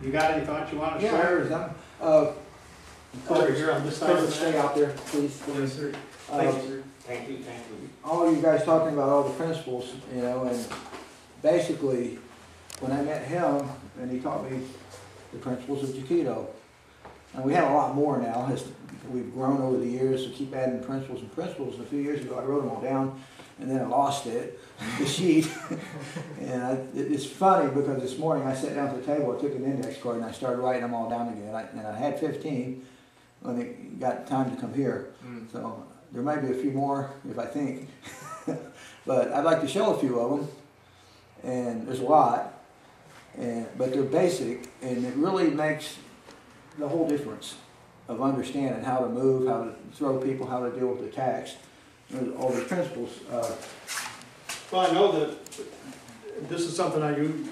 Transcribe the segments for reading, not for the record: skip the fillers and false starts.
You got any thoughts you want to Yeah, share? there's them. Over here on this side of the Stay out there, please. Yes, sir. Thank you, sir. Thank you, thank you. All you guys talking about all the principles, you know, and basically, when I met him, and he taught me the principles of Aikido. And we have a lot more now, as we've grown over the years to keep adding principles and principles. A few years ago, I wrote them all down, and then I lost it, the sheet. And it's funny, because this morning I sat down at the table, I took an index card, and I started writing them all down again. And I had 15 when it got time to come here. So there might be a few more, if I think. But I'd like to show a few of them, and there's a lot. But they're basic, and it really makes the whole difference of understanding how to move, how to throw people, how to deal with attacks, all the principles. Well, I know that this is something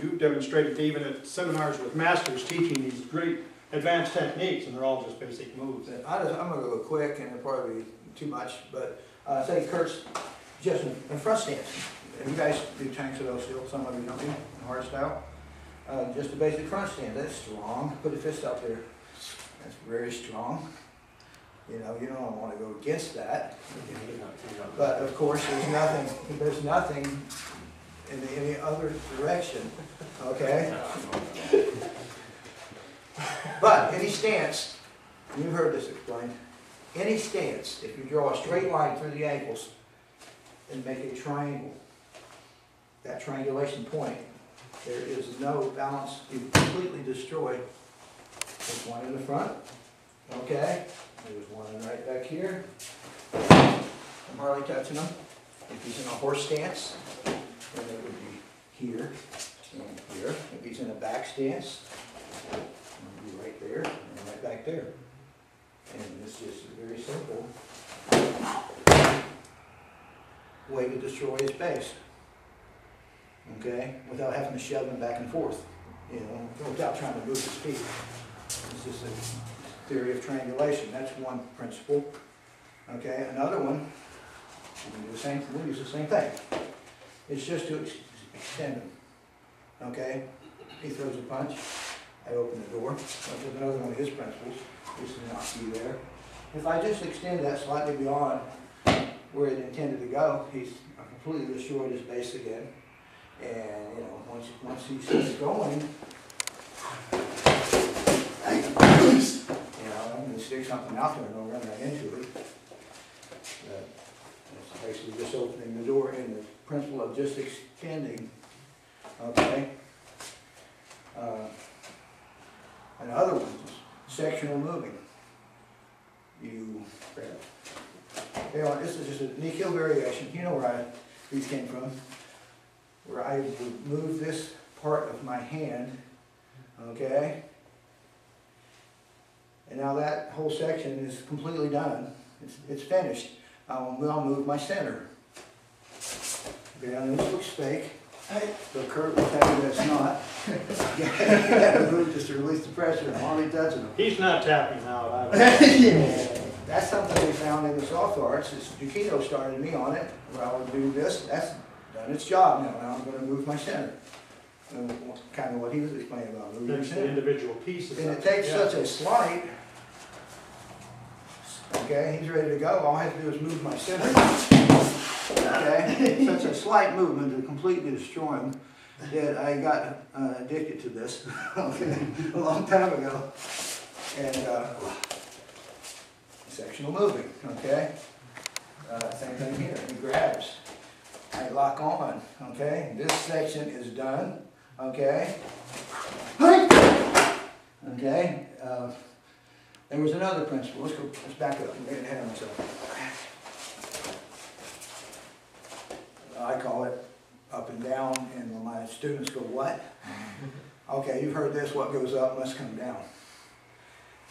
you demonstrated even at seminars with masters teaching these great advanced techniques, and they're all just basic moves. I'm going to go quick, and it'll probably be too much, but say Kurt's just in front stance. You guys do tanks of those still, some of you don't do, in hard style. Just a basic front stance, that's strong. Put your fist out there. That's very strong. You know, you don't want to go against that. But of course, there's nothing in any other direction. Okay? But any stance, you've heard this explained, any stance, if you draw a straight line through the ankles and make a triangle, that triangulation point, there is no balance. You've completely destroyed. There's one in the front, okay? There's one right back here. I'm hardly touching him. If he's in a horse stance, then it would be here and here. If he's in a back stance, it would be right there and right back there. And it's just a very simple way to destroy his base. Okay? Without having to shove him back and forth. You know, without trying to move his feet. It's just a theory of triangulation. That's one principle. Okay, another one, you can do the same, we'll use the same thing. It's just to extend him. Okay? He throws a punch, I open the door. That's another one of his principles, just to knock you there. If I just extend that slightly beyond where it intended to go, he's completely destroyed his base again. And you know, once he starts going, I'm going to stick something out there and I'll run right into it. It's basically just opening the door in the principle of just extending. Okay. Another one is sectional moving. You know, this is just a Nikyo variation. You know where these came from. Where I would move this part of my hand, okay? And now that whole section is completely done. It's finished. I'll move my center. Okay, now this looks fake. So Kurt will tell you that's not. You have to move just to release the pressure. I'm already touching him. He's not tapping out. That's something we found in the soft arts. Aikido started me on it, where I would do this. That's done its job now. Now I'm going to move my center. And kind of what he was explaining about moving your center. Individual pieces. And it takes such a slight. Okay, he's ready to go. All I have to do is move my center. Okay, such a slight movement to completely destroy him that I got addicted to this. Okay, a long time ago. And sectional moving. Okay, same thing here. He grabs. I lock on. Okay, this section is done. Okay. Okay. There was another principle. Let's back up. I'm getting ahead of myself. I call it up and down, and when my students go, what? Okay, you've heard this, what goes up must come down.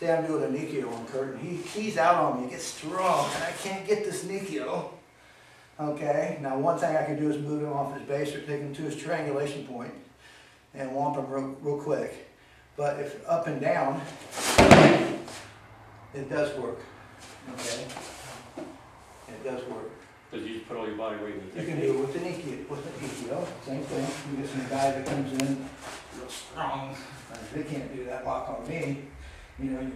Say I'm doing a Nikyo on Kurt, and he's out on me, he gets strong, and I can't get this Nikyo. Okay, now one thing I can do is move him off his base or take him to his triangulation point and whomp him real quick. But if up and down, it does work. Okay? It does work. Because you just put all your body weight in the You technique. can do it with the Nikyo, same thing. You get some guy that comes in, it's strong. They can't do that lock on me. You know,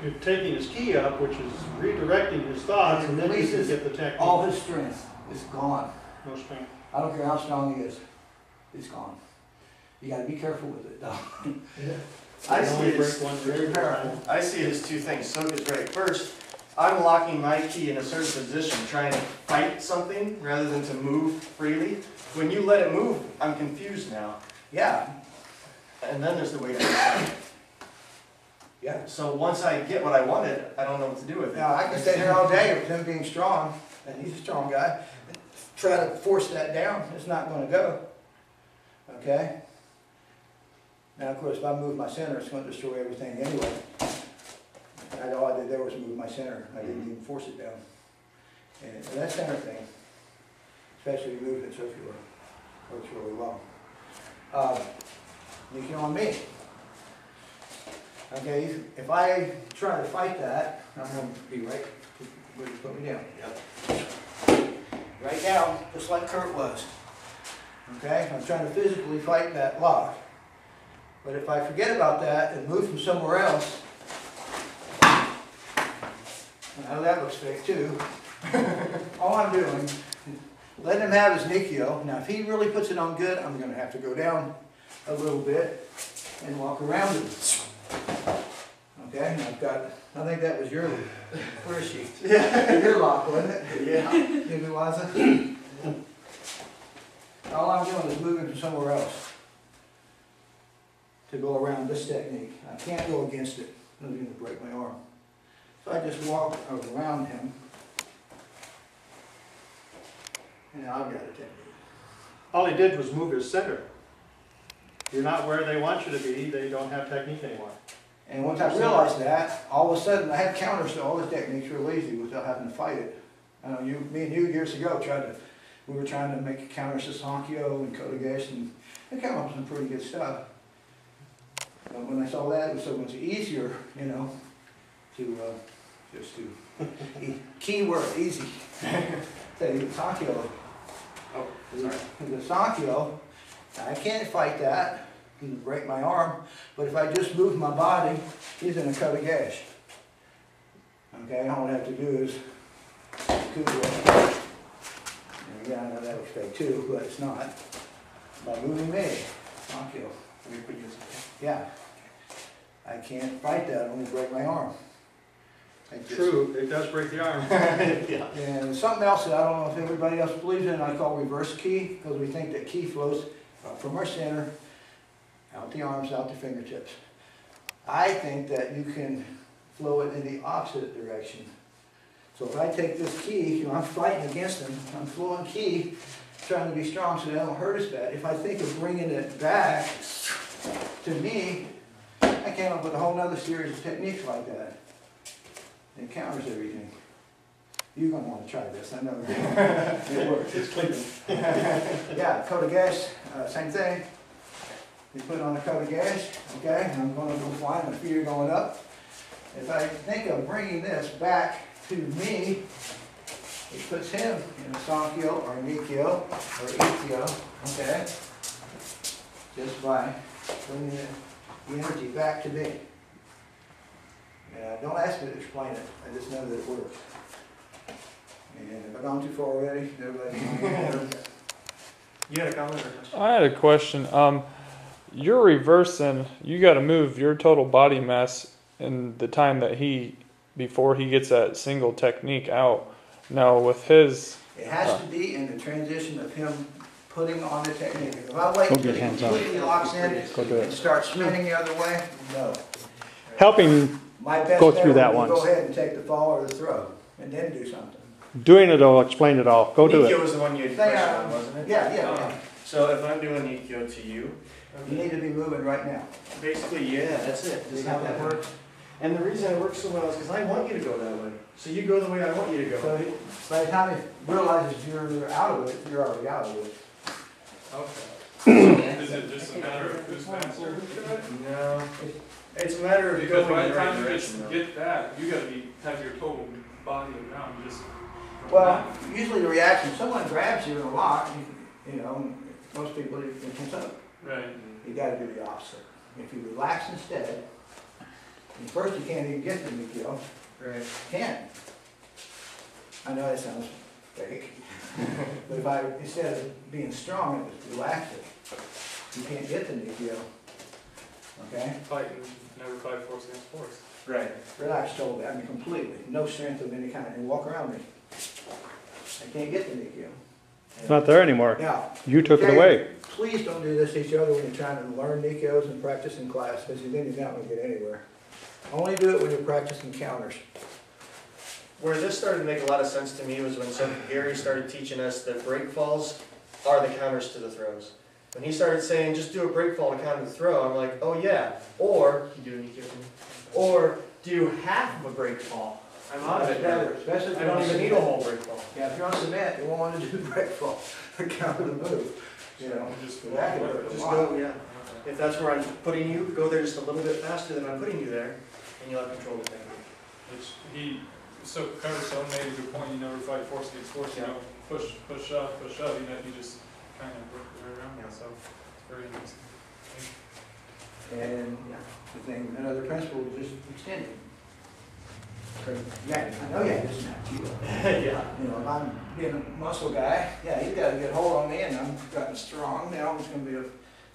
You're taking his key up, which is redirecting his thoughts, and then you can get the technique. all his strength is gone. No strength. I don't care how strong he is, it's gone. You gotta be careful with it though. I You see only it as, break one very wrist at a powerful. time. I see it as two things. Soke is right. First, I'm locking my key in a certain position, trying to fight something rather than to move freely. When you let it move, I'm confused now. Yeah, And then there's the way to understand it. yeah. So once I get what I wanted, I don't know what to do with it. Now, I can stay here all day with him being strong, and he's a strong guy. Try to force that down, it's not gonna go. Okay? Now, of course, if I move my center, it's gonna destroy everything anyway. All I did there was move my center, I didn't even force it down. And that center thing, especially moving it circular, works really well. You can on me. Okay, if I try to fight that, I'm gonna be right, where you put me down. Right down, just like Kurt was. Okay, I'm trying to physically fight that lock. But if I forget about that and move from somewhere else, now that looks fake too. All I'm doing is letting him have his Nikio. Now if he really puts it on good, I'm gonna have to go down a little bit and walk around it. Okay, and I've got, I think that was your, where is she? Yeah. Your lock, wasn't it? Yeah. Maybe it wasn't? All I'm doing is moving from somewhere else to go around this technique. I can't go against it, it's going to break my arm. So I just walk around him, and now I've got a technique. All he did was move his center. You're not where they want you to be, they don't have technique anymore. And once I realized that, all of a sudden I had counters to all the techniques real easy without having to fight it. I know me and you years ago we were trying to make counters to Sankyo and Kodagesh, and they came up with some pretty good stuff. But when I saw that, it was so much easier, you know, keyword easy. Say Sankyo. Oh, sorry. The Sankyo, I can't fight that. He can break my arm, but if I just move my body, he's in a Kodagesh. Okay, all I have to do is Kudo. And again, I know that looks fake too, but it's not. By moving me, Sankyo. Yeah. I can't fight that, I'll only break my arm. True, it does break the arm. Yeah. And something else that I don't know if everybody else believes in, I call reverse ki, because we think that ki flows from our center, out the arms, out the fingertips. I think that you can flow it in the opposite direction. So if I take this ki, you know, I'm fighting against him, I'm flowing ki, trying to be strong so they don't hurt us bad. If I think of bringing it back to me, I came up with a whole other series of techniques like that. It counters everything. You're going to want to try this, I know. It works. It's cleaning. Yeah, Kodagesh, same thing. You put on a Kodagesh, okay, and I'm going to go flying, my feet are going up. If I think of bringing this back to me, it puts him in a Sankyo or Nikyo or Ikkyo, okay, just by bringing the energy back to me. Don't ask me to explain it, I just know that it works. And have I gone too far already? Everybody? You had a comment or a question? I had a question. You're reversing. You got to move your total body mass in the time that before he gets that single technique out. Now with his, It has to be in the transition of him putting on the technique. If I wait until he completely locks in and starts spinning the other way, no. Helping My best Go bet through that would be to once. go ahead and take the fall or the throw, and then do something. doing it will explain it all. Go do Nikyo it. was the one you had They, questioned on, wasn't it? yeah. So if I'm doing Nikyo to you, You need to be moving right now. basically, yeah, that's it. See That's how how that that works. And the reason it works so well is because I want you to go that way. So you go the way I want you to go. So by the time he realizes you're out of it, you're already out of it. Okay. is it just a matter of who's faster? No. It's a matter of Because going by in the the right time you direction. though. get that, you got to have your total body around just. Well, usually the reaction, someone grabs you in a lock, you know, most people in Soke. Right. You gotta do the opposite. If you relax instead, and first you can't even get the Mikio, Right. can't. I know that sounds fake, but if I, instead of being strong, it was relax it, you can't get the Mikio. Okay? Fighting, never fight force against force. Right. Relax totally, I mean completely, no strength of any kind, and walk around me. I can't get the Mikio. It's not there anymore. Now, You took it okay, away. please don't do this to each other when you're trying to learn Nikios and practice in class, because then you're not going to get anywhere. Only do it when you're practicing counters. Where this started to make a lot of sense to me was when Gary started teaching us that break falls are the counters to the throws. When he started saying, just do a break fall to counter the throw, I'm like, oh yeah. Or do half of a break fall. I'm out of it now. Especially if I you're don't on even need a cement. whole break fall. Yeah, if you're on cement, you won't want to do break fall to counter the move. You know, Just that can hurt a Just lot. go, yeah. If that's where I'm putting you, go there just a little bit faster than I'm putting you there, and you'll have control of the technique. So Coverstone made a good point, you never fight force against force, you know, push, shove, you know, you just kind of work your way around it, so it's very interesting. And the thing, another principle is just extending. Yeah, I know you have to snap you. Yeah. You know, if I'm being a muscle guy, yeah, he's got a good hold on me, and I'm gotten strong now. It's going to be a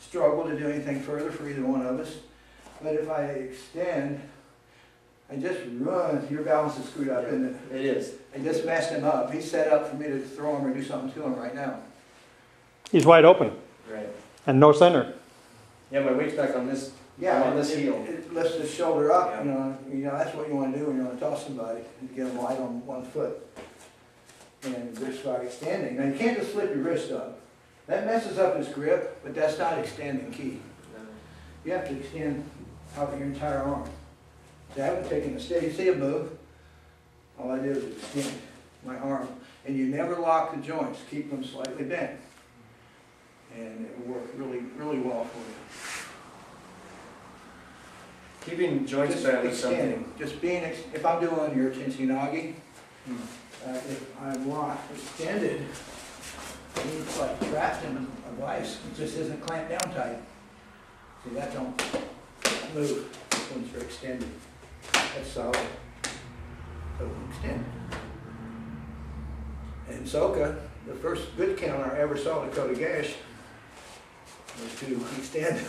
struggle to do anything further for either one of us. But if I extend, I just run. Your balance is screwed up, isn't it? It is. I just messed him up. He's set up for me to throw him or do something to him right now. He's wide open Right. and no center. Yeah, my weight's back on this. Yeah, On this heel. it lifts the shoulder up. Yeah. You know that's what you want to do when you want to toss somebody. You get them light on one foot, and just start extending. Now you can't just slip your wrist up. That messes up his grip, but that's not extending key. You have to extend out your entire arm. See, I haven't taken a steady. See a move? All I did was extend my arm, and you never lock the joints. Keep them slightly bent, and it will work really, really well for you. Keeping joints Just bent is something. extending. Just being, if I'm doing your Chinchonagi, if I'm locked, extended, it's like trapped in a vice. It just isn't clamped down tight. See, that don't move once you're extended. That's solid. So extend. In Soke, the first good counter I ever saw Dakota Gash was to extend,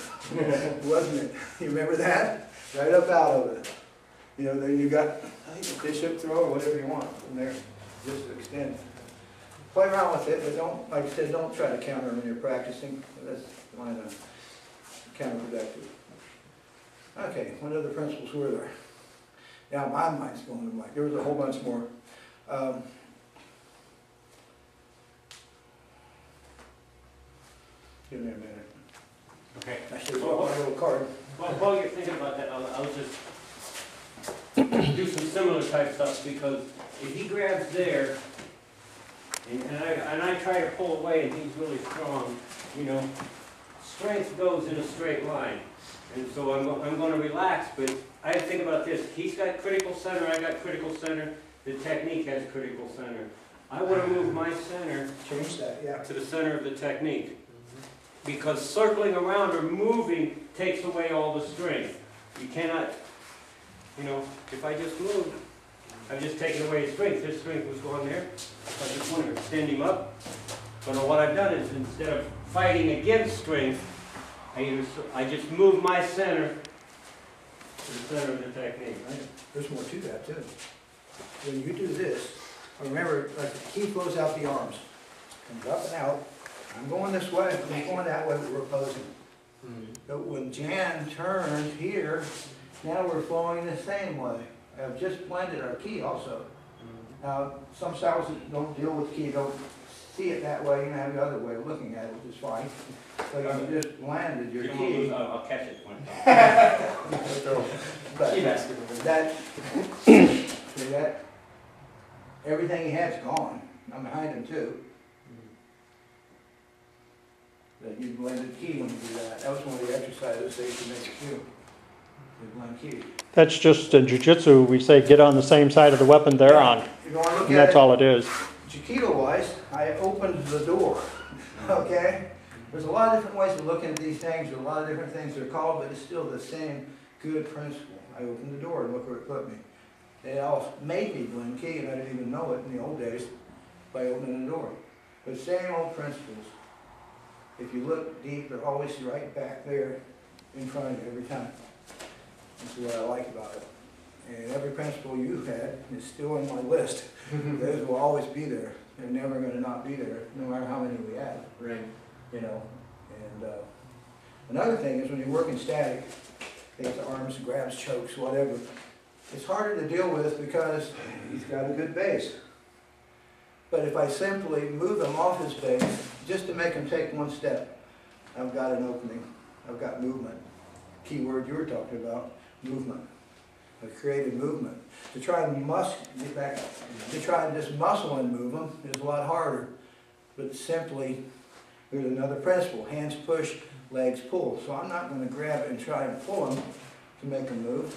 wasn't it? You remember that? Right up out of it. You know, then you got a bishop throw or whatever you want from there, just to extend. Play around with it, but don't, like I said, don't try to counter when you're practicing. That's kind of counterproductive. Okay, what other principles were there? Now my mind's going blank. There was a whole bunch more. Give me a minute. Okay. I should have brought my little card. Well, while you're thinking about that, I'll just do some similar type stuff, because if he grabs there, and I try to pull away and he's really strong, you know, strength goes in a straight line. And so I'm going to relax, but I think about this. He's got critical center, I got critical center, the technique has critical center. I want to move my center Change that, yeah. to the center of the technique. Because circling around or moving takes away all the strength. You cannot, you know, if I just move, I've just taken away his strength. His strength was going there. I just want to extend him up. But what I've done is, instead of fighting against strength, I just move my center to the center of the technique. Right. There's more to that too. When you do this, remember, like the key flows out the arms. Comes up and out. I'm going this way, I'm going that way, but we're opposing. But when Jan turns here, now we're flowing the same way. I've just blended our key also. Now, some styles that don't deal with key don't see it that way, you have the other way of looking at it, which is fine. But you just blended your key. I'll catch it when But that, see that, everything he had's gone. I'm behind him too. That you blended key when you do that. That was one of the exercises they used to make a cue. They blend key. That's just in jiu-jitsu, we say get on the same side of the weapon they're on. If you want to look And at that's it, all it is. Chiquito wise, I opened the door, okay? There's a lot of different ways of looking at these things, there's a lot of different things they're called, but it's still the same good principle. I opened the door and look where it put me. It all made me blink key, and I didn't even know it in the old days by opening the door. But same old principles. If you look deep, they're always right back there in front of you every time. That's what I like about it. And every principle you've had is still on my list. Those will always be there. They're never going to not be there, no matter how many we add. Right. You know. And another thing is when you're working static, takes arms, grabs, chokes, whatever. It's harder to deal with because he's got a good base. But if I simply move him off his base, just to make him take one step, I've got an opening. I've got movement. Key word you were talking about, movement. I've created movement. To try and get back up. To try and just muscle and move him is a lot harder. But simply, there's another principle. Hands push, legs pull. So I'm not going to grab it and try and pull him to make him move.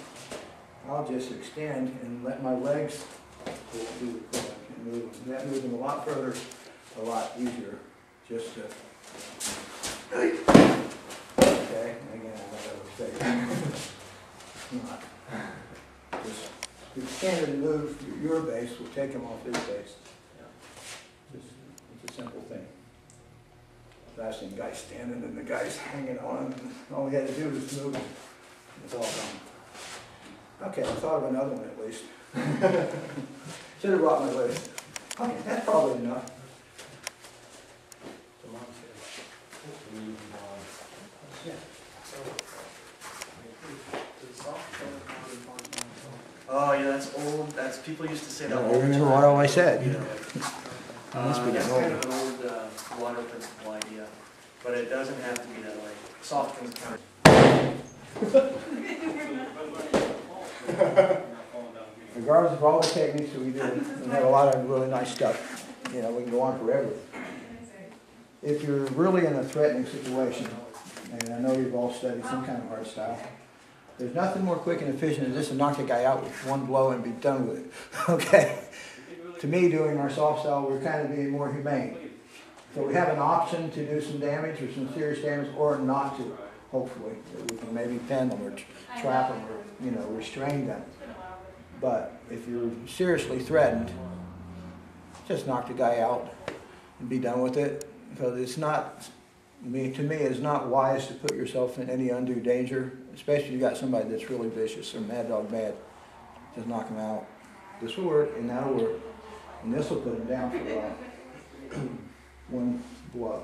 I'll just extend and let my legs do the pulling and move him. That moves him a lot further, a lot easier. Just to... Okay, again, I gotta say. Not. Just extend and move your base will take him off his base. It's a simple thing. I've seen guys standing and the guy's hanging on, and all we had to do was move him. It's all gone. Okay, I thought of another one at least. Should have brought my list. Okay, that's probably enough. Oh yeah, that's old. That's people used to say that. I all the remember time. what all I said. You know, Must be that's old. kind of an old water principle idea, but it doesn't have to be that way. Soft comes counter. Regardless of all the techniques that we do, we have a lot of really nice stuff. You know, we can go on forever. If you're really in a threatening situation, and I know you've all studied some kind of hard style, there's nothing more quick and efficient than just to knock the guy out with one blow and be done with it. Okay? To me, doing our soft style, we're kind of being more humane. So we have an option to do some damage or some serious damage, or not to, hopefully. That we can maybe pin them or trap them or, you know, restrain them. But if you're seriously threatened, just knock the guy out and be done with it. Because it's not, to me, it's not wise to put yourself in any undue danger, especially if you got somebody that's really vicious or mad dog mad. Just knock him out. This will work, and that'll work. And this will put him down for a while. One blow.